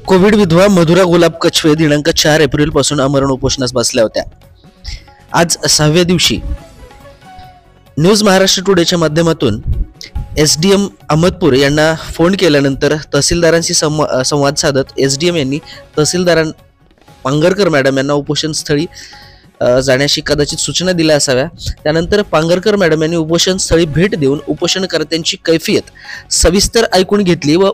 Covid विधवा मधुरा गुलाब कछवे दिनांक 4 April पासून आमरण उपोषणास बसल्या होत्या। आज 6व्या दिवशी न्यूज महाराष्ट्र टुडेच्या माध्यमातून एसडीएम अहमदपूर यांना फोन केल्यानंतर तहसीलदारांशी संवाद साधत एसडीएम यांनी तहसीलदार पांगरकर मॅडम यांना उपोषण स्थळी जाण्याची कदाचित सूचना दिल्या असाव्या। त्यानंतर पांगरकर मॅडम यांनी उपोषण स्थळी भेट देऊन उपोषणकर्त्यांची कैफियत सविस्तर ऐकून घेतली व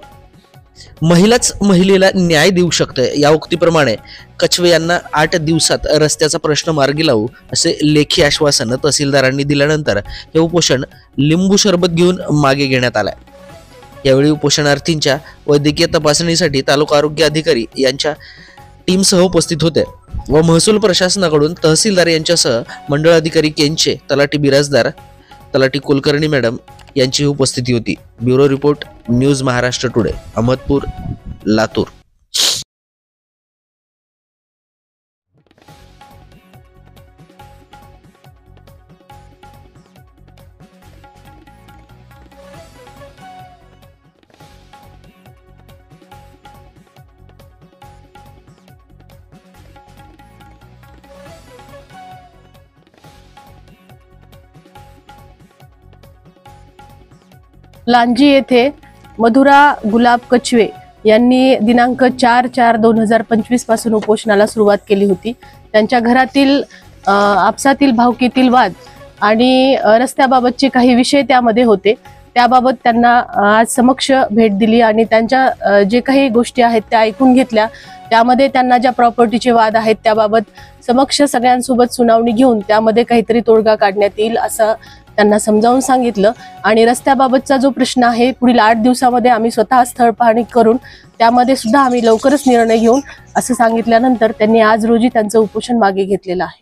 महिलाच महिलेला न्याय देऊ शकते या उक्तीप्रमाणे कछवे यांना 8 दिवसात रस्त्याचा प्रश्न मार्गी लावू असे लेखी आश्वासन तहसीलदारांनी दिल्यानंतर हे उपोषण लिंबू सरबत घेऊन मागे घेण्यात आले। यावेळी उपोषणार्थींच्या वैद्यकीय तपासणीसाठी तालुका आरोग्य अधिकारी यांच्या टीमसह उपस्थित होते व महसूल प्रशासनाकडून तहसीलदार यांच्यासह मंडळ अधिकारी केंचे, तलाठी बिराजदार, तलाठी कुलकर्णी मॅडम यांची उपस्थिती होती। Bureau report, news Maharashtra today, Ahmedpur, Latur. Lanji येथे मधुरा गुलाब कछवे यांनी दिनांक 4/4/2025 पासून उपोषणाला सुरुवात केली होती। त्यांच्या घरातील आपसातील भावकीतील वाद आणि रस्त्याबाबतचे काही विषय त्यामध्ये होते। त्याबाबत त्यांना आज समक्ष भेट दिली आणि त्यांच्या जे काही गोष्टी आहेत त्या ऐकून घेतल्या। त्यामध्ये त्यांना ज्या प्रॉपर्टीचे वाद आहेत त्याबाबत समक्ष सगळ्यांसोबत सुनावणी घेऊन त्यामध्ये काहीतरी तोडगा काढण्यात येईल असं त्यांना समजावून सांगितलं। आणि रस्त्याबाबतचा जो प्रश्न आहे पुढील 8 दिवसामध्ये आम्ही स्वतः स्थळ पाहणी करून त्यामध्ये सुद्धा आम्ही लवकरच निर्णय घेऊन असं सांगितल्यानंतर त्यांनी आज रोजी त्यांचं उपोषण मागे घेतलेलं आहे।